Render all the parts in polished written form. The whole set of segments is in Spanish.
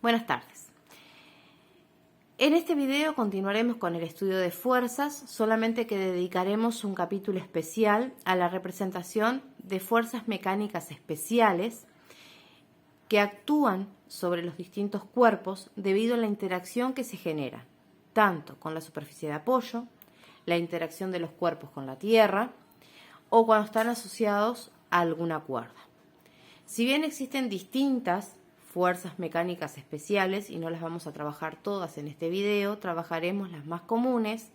Buenas tardes. En este video continuaremos con el estudio de fuerzas, solamente que dedicaremos un capítulo especial a la representación de fuerzas mecánicas especiales que actúan sobre los distintos cuerpos debido a la interacción que se genera, tanto con la superficie de apoyo, la interacción de los cuerpos con la tierra o cuando están asociados a alguna cuerda. Si bien existen distintas fuerzas mecánicas especiales y no las vamos a trabajar todas en este video, trabajaremos las más comunes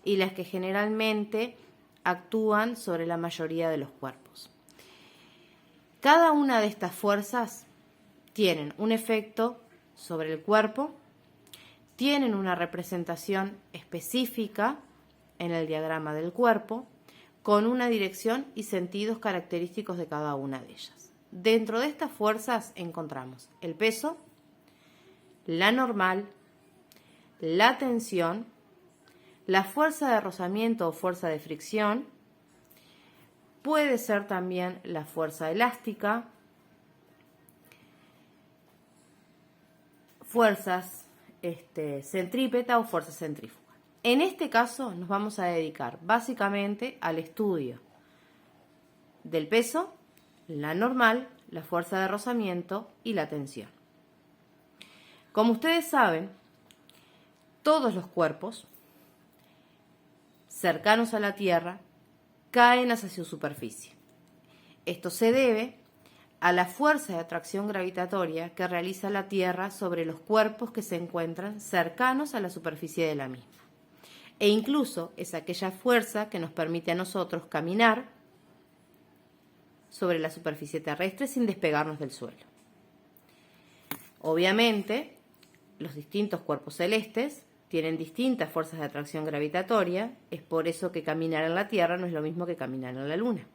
y las que generalmente actúan sobre la mayoría de los cuerpos. Cada una de estas fuerzas tienen un efecto sobre el cuerpo, tienen una representación específica en el diagrama del cuerpo, con una dirección y sentidos característicos de cada una de ellas. Dentro de estas fuerzas encontramos el peso, la normal, la tensión, la fuerza de rozamiento o fuerza de fricción, puede ser también la fuerza elástica, fuerzas centrípeta o fuerza centrífuga. En este caso nos vamos a dedicar básicamente al estudio del peso, la normal, la fuerza de rozamiento y la tensión. Como ustedes saben, todos los cuerpos cercanos a la Tierra caen hacia su superficie. Esto se debe a la fuerza de atracción gravitatoria que realiza la Tierra sobre los cuerpos que se encuentran cercanos a la superficie de la misma. E incluso es aquella fuerza que nos permite a nosotros caminar sobre la superficie terrestre sin despegarnos del suelo. Obviamente, los distintos cuerpos celestes tienen distintas fuerzas de atracción gravitatoria, es por eso que caminar en la Tierra no es lo mismo que caminar en la Luna.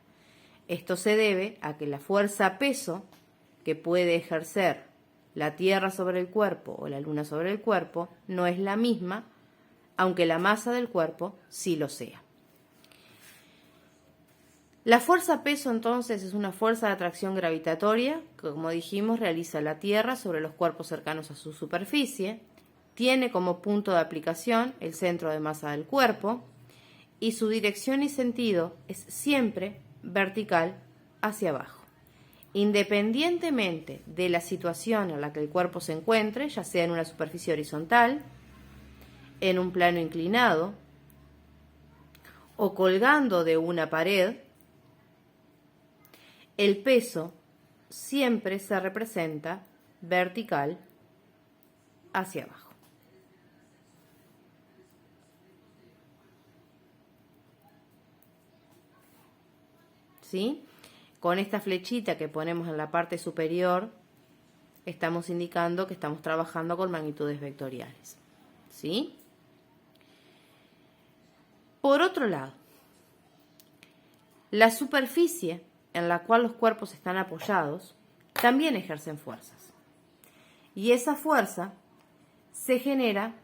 Esto se debe a que la fuerza-peso que puede ejercer la Tierra sobre el cuerpo o la Luna sobre el cuerpo no es la misma, aunque la masa del cuerpo sí lo sea. La fuerza-peso entonces es una fuerza de atracción gravitatoria que, como dijimos, realiza la Tierra sobre los cuerpos cercanos a su superficie, tiene como punto de aplicación el centro de masa del cuerpo y su dirección y sentido es siempre vertical hacia abajo, independientemente de la situación en la que el cuerpo se encuentre, ya sea en una superficie horizontal, en un plano inclinado o colgando de una pared. El peso siempre se representa vertical hacia abajo. ¿Sí? Con esta flechita que ponemos en la parte superior, estamos indicando que estamos trabajando con magnitudes vectoriales. ¿Sí? Por otro lado, la superficie en la cual los cuerpos están apoyados también ejercen fuerzas. Y esa fuerza se genera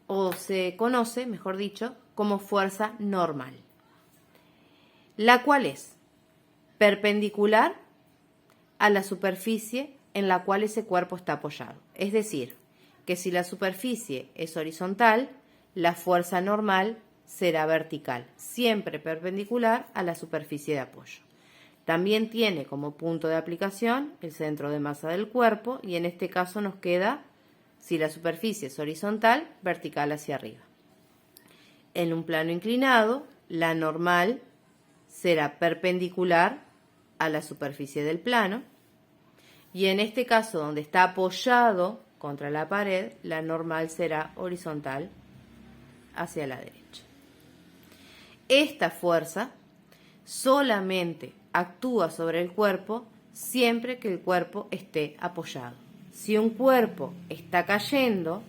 o se conoce, mejor dicho, como fuerza normal, la cual es perpendicular a la superficie en la cual ese cuerpo está apoyado. Es decir, que si la superficie es horizontal, la fuerza normal será vertical, siempre perpendicular a la superficie de apoyo. También tiene como punto de aplicación el centro de masa del cuerpo y en este caso nos queda, si la superficie es horizontal, vertical hacia arriba. En un plano inclinado, la normal será perpendicular a la superficie del plano y en este caso donde está apoyado contra la pared, la normal será horizontal hacia la derecha. Esta fuerza solamente actúa sobre el cuerpo siempre que el cuerpo esté apoyado. Si un cuerpo está cayendo,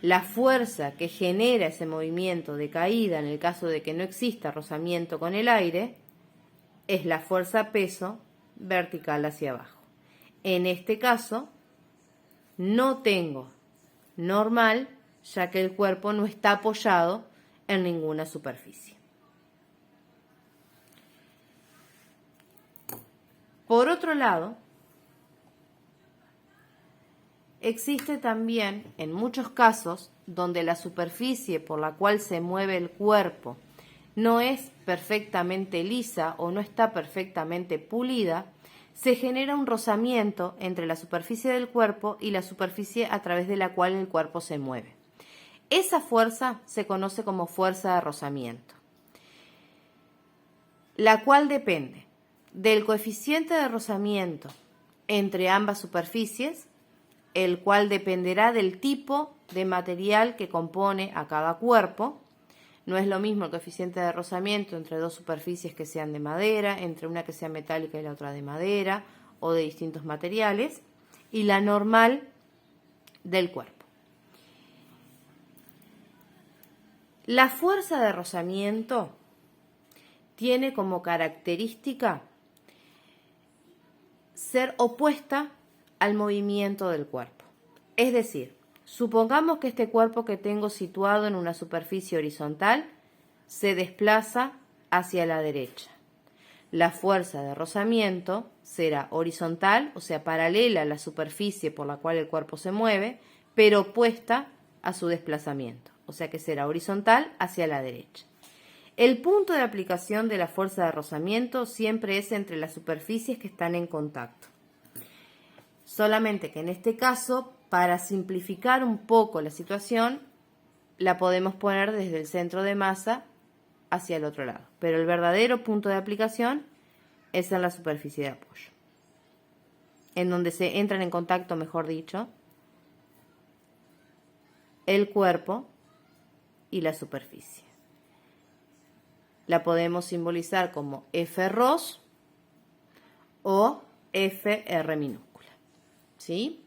la fuerza que genera ese movimiento de caída, en el caso de que no exista rozamiento con el aire, es la fuerza-peso vertical hacia abajo. En este caso, no tengo normal, ya que el cuerpo no está apoyado en ninguna superficie. Por otro lado, existe también, en muchos casos, donde la superficie por la cual se mueve el cuerpo no es perfectamente lisa o no está perfectamente pulida, se genera un rozamiento entre la superficie del cuerpo y la superficie a través de la cual el cuerpo se mueve. Esa fuerza se conoce como fuerza de rozamiento, la cual depende del coeficiente de rozamiento entre ambas superficies, el cual dependerá del tipo de material que compone a cada cuerpo. No es lo mismo el coeficiente de rozamiento entre dos superficies que sean de madera, entre una que sea metálica y la otra de madera, o de distintos materiales, y la normal del cuerpo. La fuerza de rozamiento tiene como característica ser opuesta al movimiento del cuerpo. Es decir, supongamos que este cuerpo que tengo situado en una superficie horizontal se desplaza hacia la derecha. La fuerza de rozamiento será horizontal, o sea, paralela a la superficie por la cual el cuerpo se mueve, pero opuesta a su desplazamiento, o sea que será horizontal hacia la derecha. El punto de aplicación de la fuerza de rozamiento siempre es entre las superficies que están en contacto. Solamente que en este caso, para simplificar un poco la situación, la podemos poner desde el centro de masa hacia el otro lado. Pero el verdadero punto de aplicación es en la superficie de apoyo, en donde se entran en contacto, mejor dicho, el cuerpo y la superficie. La podemos simbolizar como F-ROS o FR minúscula, ¿sí?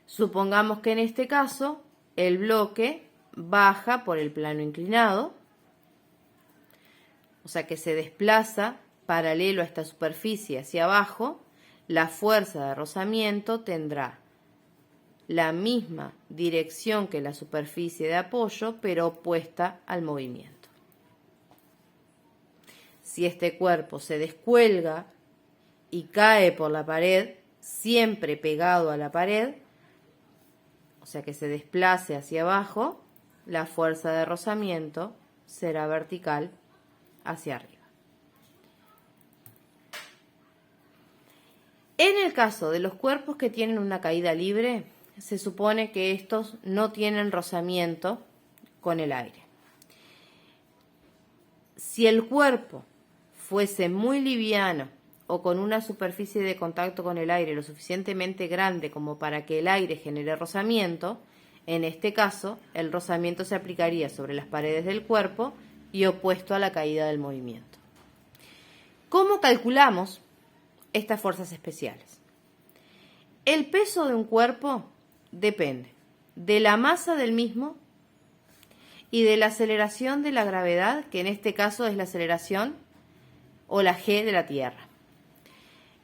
Supongamos que en este caso el bloque baja por el plano inclinado, o sea que se desplaza paralelo a esta superficie hacia abajo. La fuerza de rozamiento tendrá la misma dirección que la superficie de apoyo, pero opuesta al movimiento. Si este cuerpo se descuelga y cae por la pared, siempre pegado a la pared, o sea que se desplace hacia abajo, la fuerza de rozamiento será vertical hacia arriba. En el caso de los cuerpos que tienen una caída libre, se supone que estos no tienen rozamiento con el aire. Si el cuerpo fuese muy liviano o con una superficie de contacto con el aire lo suficientemente grande como para que el aire genere rozamiento, en este caso el rozamiento se aplicaría sobre las paredes del cuerpo y opuesto a la caída del movimiento. ¿Cómo calculamos estas fuerzas especiales? El peso de un cuerpo depende de la masa del mismo y de la aceleración de la gravedad, que en este caso es la aceleración o la g de la Tierra.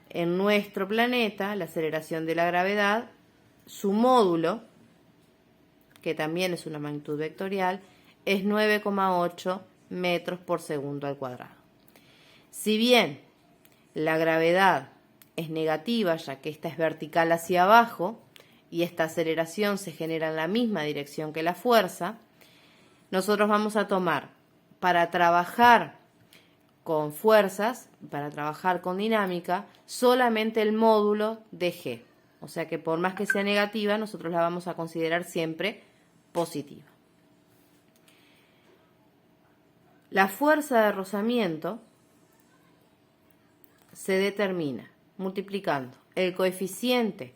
En nuestro planeta, la aceleración de la gravedad, su módulo, que también es una magnitud vectorial, es 9,8 metros por segundo al cuadrado. Si bien la gravedad es negativa, ya que esta es vertical hacia abajo y esta aceleración se genera en la misma dirección que la fuerza, nosotros vamos a tomar, para trabajar con fuerzas, para trabajar con dinámica, solamente el módulo de G. O sea que por más que sea negativa, nosotros la vamos a considerar siempre positiva. La fuerza de rozamiento se determina multiplicando el coeficiente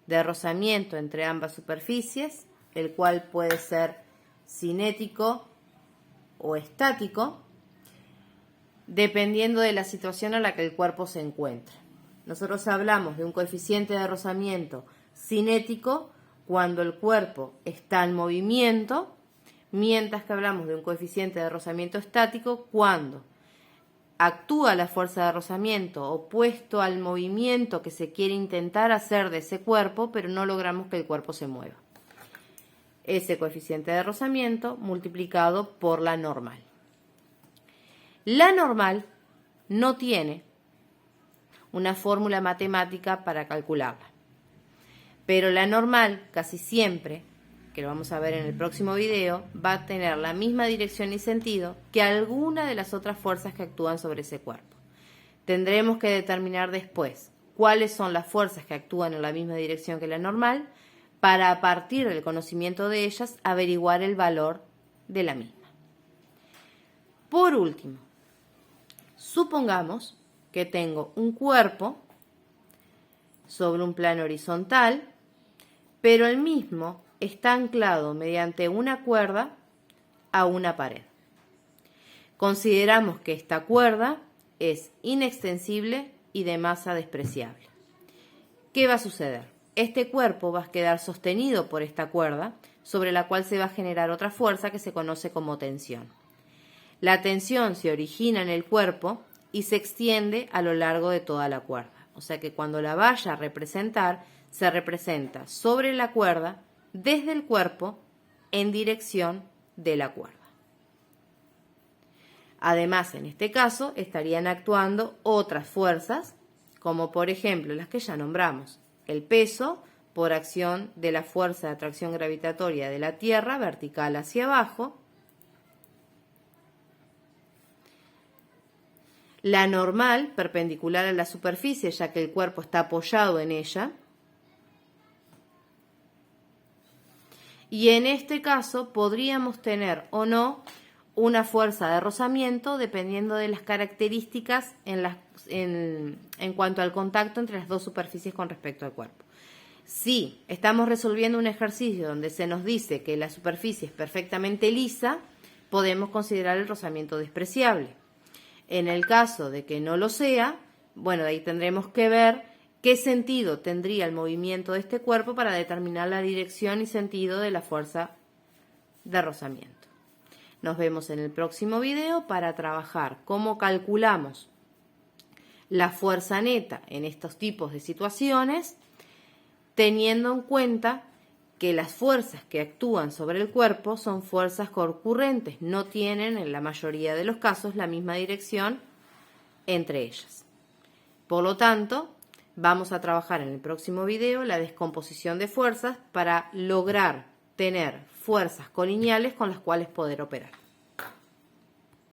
de rozamiento entre ambas superficies, el cual puede ser cinético o estático, dependiendo de la situación en la que el cuerpo se encuentra. Nosotros hablamos de un coeficiente de rozamiento cinético cuando el cuerpo está en movimiento, mientras que hablamos de un coeficiente de rozamiento estático cuando actúa la fuerza de rozamiento opuesto al movimiento que se quiere intentar hacer de ese cuerpo, pero no logramos que el cuerpo se mueva. Ese coeficiente de rozamiento multiplicado por la normal. La normal no tiene una fórmula matemática para calcularla, Pero la normal, casi siempre, que lo vamos a ver en el próximo video, va a tener la misma dirección y sentido que alguna de las otras fuerzas que actúan sobre ese cuerpo. Tendremos que determinar después cuáles son las fuerzas que actúan en la misma dirección que la normal, para a partir del conocimiento de ellas averiguar el valor de la misma. Por último, supongamos que tengo un cuerpo sobre un plano horizontal, pero el mismo está anclado mediante una cuerda a una pared. Consideramos que esta cuerda es inextensible y de masa despreciable. ¿Qué va a suceder? Este cuerpo va a quedar sostenido por esta cuerda, sobre la cual se va a generar otra fuerza que se conoce como tensión. La tensión se origina en el cuerpo y se extiende a lo largo de toda la cuerda. O sea que cuando la vaya a representar, se representa sobre la cuerda, desde el cuerpo, en dirección de la cuerda. Además, en este caso, estarían actuando otras fuerzas, como por ejemplo las que ya nombramos. El peso, por acción de la fuerza de atracción gravitatoria de la Tierra, vertical hacia abajo. La normal, perpendicular a la superficie, ya que el cuerpo está apoyado en ella. Y en este caso podríamos tener o no una fuerza de rozamiento dependiendo de las características en cuanto al contacto entre las dos superficies con respecto al cuerpo. Si estamos resolviendo un ejercicio donde se nos dice que la superficie es perfectamente lisa, podemos considerar el rozamiento despreciable. En el caso de que no lo sea, bueno, ahí tendremos que ver qué sentido tendría el movimiento de este cuerpo para determinar la dirección y sentido de la fuerza de rozamiento. Nos vemos en el próximo video para trabajar cómo calculamos la fuerza neta en estos tipos de situaciones, teniendo en cuenta que las fuerzas que actúan sobre el cuerpo son fuerzas concurrentes, no tienen en la mayoría de los casos la misma dirección entre ellas. Por lo tanto, vamos a trabajar en el próximo video la descomposición de fuerzas para lograr tener fuerzas colineales con las cuales poder operar.